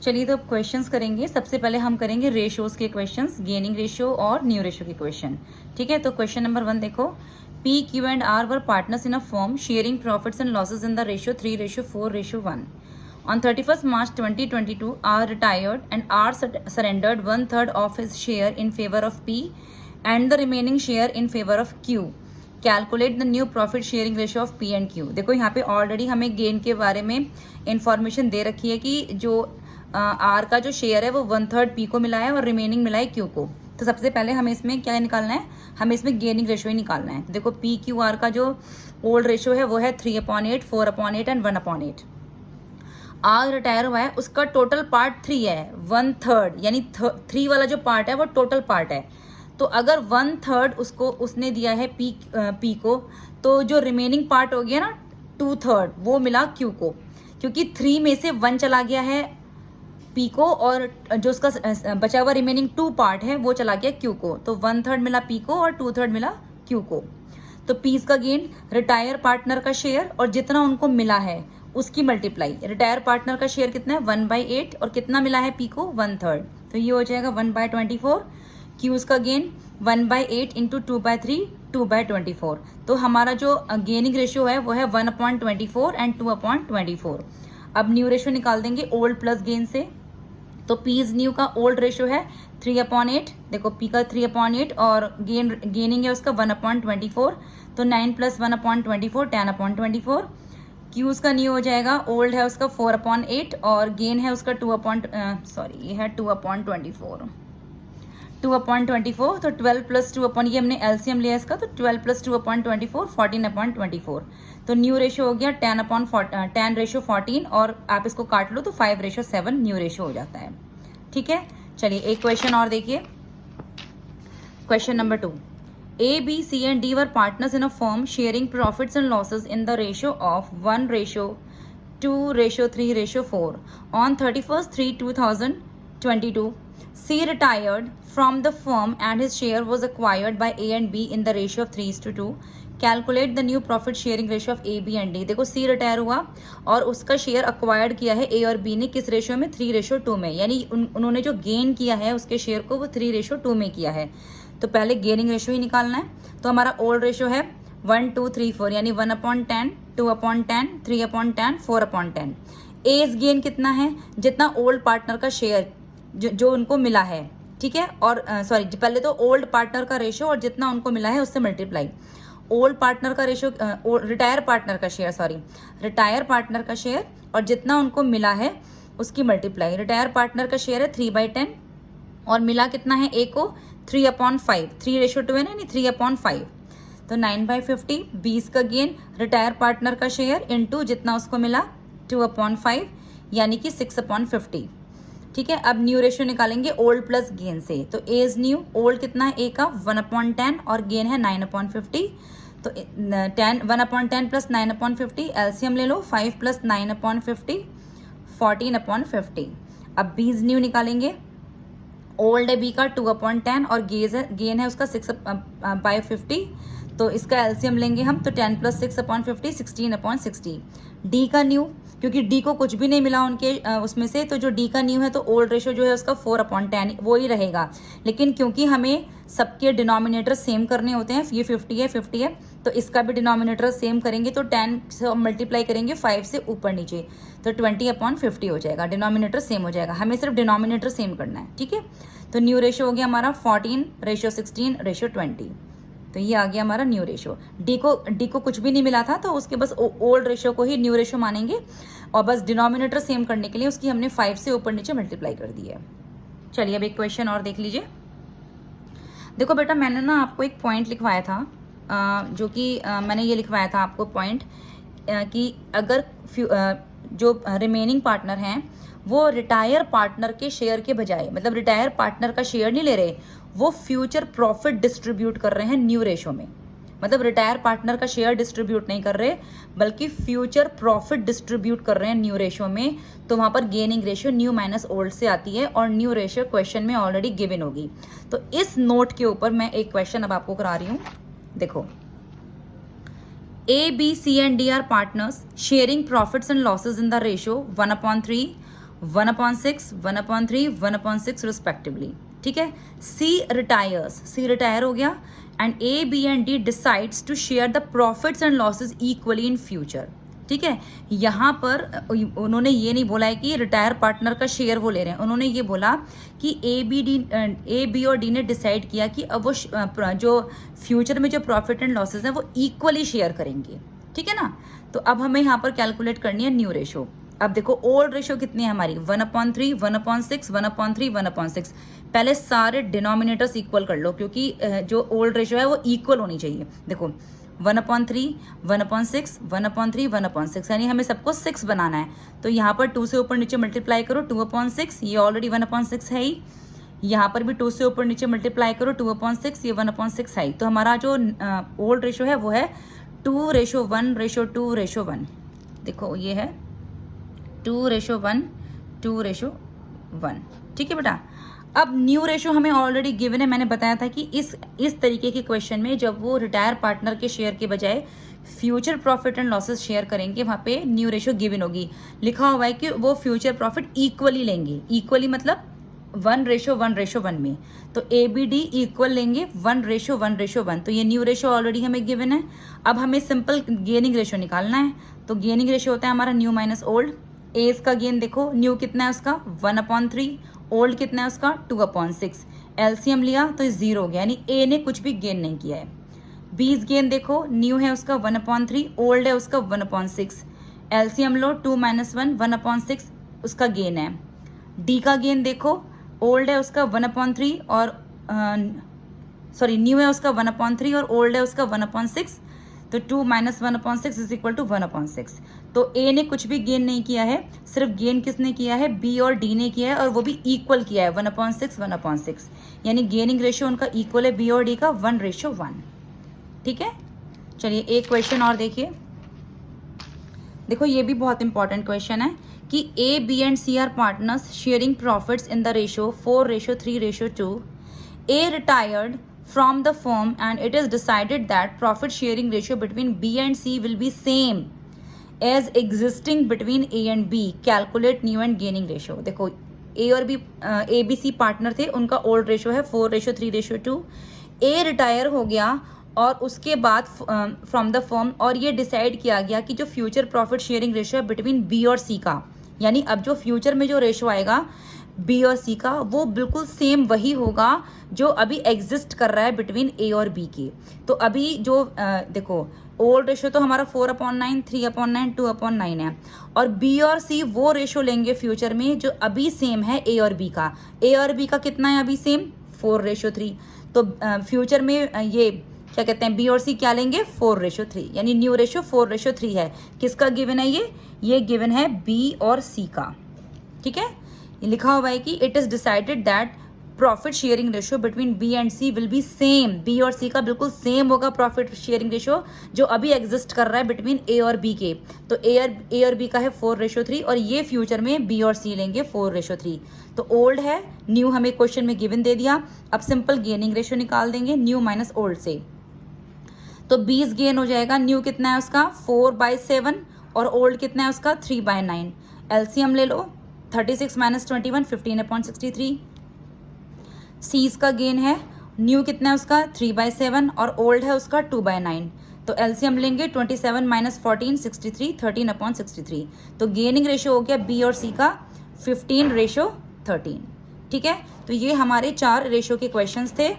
चलिए तो क्वेश्चंस करेंगे। सबसे पहले हम करेंगे रेशियोज के क्वेश्चंस, गेनिंग रेशियो और न्यू रेशियो के क्वेश्चन। ठीक है, तो क्वेश्चन नंबर 1 देखो। P, Q and R were partners in a firm sharing profits and losses in the ratio 3:4:1। On 31st March 2022, R retired and R surrendered 1/3 of his share in favor of P and the remaining share in favor of Q. Calculate the new profit sharing ratio of P and Q. देखो यहाँ पे already हमें gain के बारे में information दे रखी है कि जो आर का जो शेयर है वो 1/3 पी को मिला है और रिमेनिंग मिला है क्यू को। तो सबसे पहले हमें इसमें क्या निकालना है, हमें इसमें गेनिंग रेशियो ही निकालना है। देखो पी क्यू आर का जो ओल्ड रेशियो है वो है 3/8, 4/8 एंड 1/8। आर रिटायर हुआ है, उसका टोटल पार्ट 3 है, 1/3 यानी 3 वाला जो पार्ट है वो टोटल पार्ट है। तो अगर 1/3 उसको उसने दिया है पी को, तो जो रिमेनिंग पार्ट हो गया ना 2/3 वो मिला क्यू को, क्योंकि 3 में से 1 चला गया है पी को और जो उसका बचा हुआ रिमेनिंग 2 पार्ट है वो चला गया क्यू को। तो 1/3 मिला पी को और 2/3 मिला क्यू को। तो पीस का गेन रिटायर पार्टनर का शेयर और जितना उनको मिला है उसकी मल्टीप्लाई। रिटायर पार्टनर का शेयर कितना है 1/8 और कितना मिला है पी को 1/3, तो ये हो जाएगा 1/24। क्यूज का गेन 1/8 इंटू 2/3, 2/24। तो हमारा जो गेनिंग रेशियो है वो है 1/24 एंड 2/24। अब न्यू रेशियो निकाल देंगे ओल्ड प्लस गेन से। तो पीज न्यू का ओल्ड रेशियो है 3/8। देखो पी का 3/8 और गेनिंग है उसका 1/24। तो 9 + 1/24 10/24। क्यूज का न्यू हो जाएगा, ओल्ड है उसका 4/8 और गेन है उसका 2/24। तो 12 + 2 ये हमने एलसीएम लिया इसका, तो 12 + 2/24 14/24। तो न्यू रेशियो हो गया 10/14 और आप इसको काट लो तो 5:7 न्यू रेशियो हो जाता है। ठीक है, चलिए एक क्वेश्चन और देखिए। Question number 2। A, B, C and D were partners in a firm sharing profits and losses in the ratio of 1:2:3:4. On 31st/3/2022, C retired from the firm and his share was acquired by A and B in the ratio of 3:2. Calculate the new profit sharing ratio of A B and D. देखो C retire हुआ और उसका share acquired किया है ए और B ने, किस ratio में 3:2 में, यानी उन्होंने जो गेन किया है उसके शेयर को वो 3:2 में किया है। तो पहले गेनिंग रेशियो ही निकालना है। तो हमारा ओल्ड रेशियो है 1, 2, 3, 4 यानी 1/10, 2/10, 3/10, 4/10। एज गेन कितना है, जितना ओल्ड पार्टनर का शेयर जो उनको मिला है। ठीक है, और सॉरी पहले तो ओल्ड पार्टनर का रेशियो और जितना उनको मिला है उससे मल्टीप्लाई। ओल्ड पार्टनर का रेशियो, रिटायर पार्टनर का शेयर और जितना उनको मिला है उसकी मल्टीप्लाई। रिटायर पार्टनर का शेयर है 3/10 और मिला कितना है ए को 3/5, 3:2 है ना, यानी 3/5। तो 9/50। 20 का गेन रिटायर पार्टनर का शेयर इंटू जितना उसको मिला 2/5 यानी कि 6/50। ठीक है, अब न्यू रेशियो निकालेंगे ओल्ड प्लस गेन से। तो एज न्यू, ओल्ड कितना है ए का 1/10 और गेन है 9/50। तो 1/10 + 9/50 एलसीएम ले लो, 5 + 9/50 14/50। अब बीज न्यू निकालेंगे, ओल्ड है बी का 2/10 और गेन है उसका 6/50। तो इसका एलसीएम लेंगे हम, तो 10 + 6/50 16/60। डी का न्यू, क्योंकि डी को कुछ भी नहीं मिला उनके उसमें से, तो जो डी का न्यू है तो ओल्ड रेशियो जो है उसका 4/10 वो ही रहेगा। लेकिन क्योंकि हमें सबके डिनोमिनेटर सेम करने होते हैं, ये 50 है तो इसका भी डिनोमिनेटर सेम करेंगे, तो 10 से मल्टीप्लाई करेंगे 5 से ऊपर नीचे, तो 20/50 हो जाएगा। डिनोमिनेटर सेम हो जाएगा, हमें सिर्फ डिनोमिनेटर सेम करना है। ठीक है, तो न्यू रेशियो हो गया हमारा 14:16:20। तो ये आ गया हमारा न्यू रेशियो। डी को कुछ भी नहीं मिला था तो उसके बस ओल्ड रेशियो को ही न्यू रेशियो मानेंगे और बस डिनोमिनेटर सेम करने के लिए उसकी हमने 5 से ऊपर नीचे मल्टीप्लाई कर दी है। चलिए अब एक क्वेश्चन और देख लीजिए। देखो बेटा, मैंने ना आपको एक पॉइंट लिखवाया था, जो कि मैंने ये लिखवाया था आपको पॉइंट कि अगर जो रिमेनिंग पार्टनर हैं वो रिटायर पार्टनर के शेयर के बजाय, मतलब रिटायर पार्टनर का शेयर नहीं ले रहे, वो फ्यूचर प्रॉफिट डिस्ट्रीब्यूट कर रहे हैं न्यू रेशियो में। मतलब रिटायर पार्टनर का शेयर डिस्ट्रीब्यूट नहीं कर रहे बल्कि फ्यूचर प्रॉफिट डिस्ट्रीब्यूट कर रहे हैं न्यू रेशियो में। तो वहां पर gaining ratio new minus old से आती है और न्यू रेशियो क्वेश्चन में ऑलरेडी गिवन होगी। तो इस नोट के ऊपर मैं एक क्वेश्चन अब आपको करा रही हूँ। देखो, A, B, C and D are partners sharing profits and losses in the ratio 1/3 1/6, 1/3, 1/6 respectively. ठीक है। सी रिटायर्स, सी रिटायर हो गया, and A B and D decides to share the profits and losses equally in future. ठीक है। यहाँ पर उन्होंने ये नहीं बोला है कि रिटायर पार्टनर का शेयर वो ले रहे हैं, उन्होंने ये बोला कि ए बी और डी ने डिसाइड किया कि अब वो जो फ्यूचर में जो प्रॉफिट एंड लॉसेज हैं वो इक्वली शेयर करेंगे। ठीक है ना। तो अब हमें यहाँ पर कैलकुलेट करनी है न्यू रेशो। अब देखो ओल्ड रेशो कितनी है हमारी, 1/3, 1/6, 1/3, 1/6। पहले सारे डिनोमिनेटर्स इक्वल कर लो, क्योंकि जो ओल्ड रेशो है वो इक्वल होनी चाहिए। देखो 1/3, 1/6, 1/3, 1/6, यानी हमें सबको 6 बनाना है। तो यहाँ पर 2 से ऊपर नीचे मल्टीप्लाई करो, 2/6, ये ऑलरेडी 1/6 है ही। यहाँ पर भी 2 से ऊपर नीचे मल्टीप्लाई करो, 2/6, ये 1/6 है ही। तो हमारा जो ओल्ड रेशो है वो है 2:1:2:1। देखो ये है 2:1, 2:1। ठीक है बेटा। अब न्यू रेशो हमें ऑलरेडी गिवन है, मैंने बताया था कि इस तरीके के क्वेश्चन में जब वो रिटायर पार्टनर के शेयर के बजाय future profit and losses share करेंगे, वहाँ पे न्यू रेशो गिवन होगी। लिखा हुआ है कि वो फ्यूचर प्रॉफिट इक्वली लेंगे, इक्वली मतलब 1:1:1 में। तो ए बी डी इक्वल लेंगे 1:1:1। तो ये न्यू रेशो ऑलरेडी हमें गिवन है। अब हमें सिंपल गेनिंग रेशो निकालना है। तो गेनिंग रेशो होता है हमारा न्यू माइनस ओल्ड। एज का गेन देखो, न्यू कितना है उसका 1/3, ओल्ड कितना है उसका 2/6। एलसीएम लिया तो 0 हो गया, यानी ए ने कुछ भी गेन नहीं किया है। बीज गेन देखो, न्यू है उसका 1/3, ओल्ड है उसका 1/6। एलसीएम लो 2 - 1, 1/6 उसका गेन है। डी का गेन देखो, ओल्ड है उसका 1/3 और न्यू है उसका 1/3 और ओल्ड है उसका 1/6। तो 2 - 1/6 इज इक्वल टू 1/6। तो ए ने कुछ भी गेन नहीं किया है, सिर्फ गेन किसने किया है, बी और डी ने किया है, और वो भी इक्वल किया है 1/6, 1/6। यानी गेनिंग रेशियो उनका इक्वल है बी और डी का 1:1। ठीक है। चलिए एक क्वेश्चन और देखिए। देखो ये भी बहुत इंपॉर्टेंट क्वेश्चन है कि A B and C are partners sharing profits in the ratio 4:3:2। A retired from the firm and it is decided that profit sharing ratio between B and C will be same as existing between A and B. Calculate new and gaining ratio. देखो A और B ABC partner थे, उनका old ratio है 4:3:2। A retire हो गया और उसके बाद फ्रॉम द फर्म, और ये डिसाइड किया गया कि जो फ्यूचर प्रॉफिट शेयरिंग रेशो है बिटवीन B और C का, यानी अब जो फ्यूचर में जो रेशो आएगा बी और सी का वो बिल्कुल सेम वही होगा जो अभी एग्जिस्ट कर रहा है बिटवीन ए और बी के। तो अभी जो देखो ओल्ड रेशो तो हमारा 4/9, 3/9, 2/9 है, और बी और सी वो रेशो लेंगे फ्यूचर में जो अभी सेम है ए और बी का। ए और बी का कितना है अभी सेम 4:3। तो फ्यूचर में ये क्या कहते हैं, बी और सी क्या लेंगे 4:3, यानी न्यू रेशो 4:3 है। किसका गिवन है ये गिवन है बी और सी का। ठीक है। लिखा हुआ है कि it is decided that profit sharing ratio between B and C will be same. B और सी का बिल्कुल सेम होगा प्रॉफिट शेयरिंग रेशियो जो अभी एग्जिस्ट कर रहा है बिटवीन ए और बी के। तो ए और बी का है 4:3 और ये फ्यूचर में बी और सी लेंगे 4:3। तो ओल्ड है, न्यू हमें क्वेश्चन में गिवन दे दिया। अब सिंपल गेनिंग रेशियो निकाल देंगे न्यू माइनस ओल्ड से। तो 20 गेन हो जाएगा। न्यू कितना है उसका 4/7 और ओल्ड कितना है उसका 3/9। एलसीएम ले लो 36 - 21, 15/63। सीज का गेन है, न्यू कितना है उसका 3/7 और ओल्ड है उसका 2/9। तो एलसीएम लेंगे 27 - 14, 63, 13/63। तो गेनिंग रेशियो हो गया बी और सी का 15:13। ठीक है। तो ये हमारे 4 रेशियो के क्वेश्चंस थे।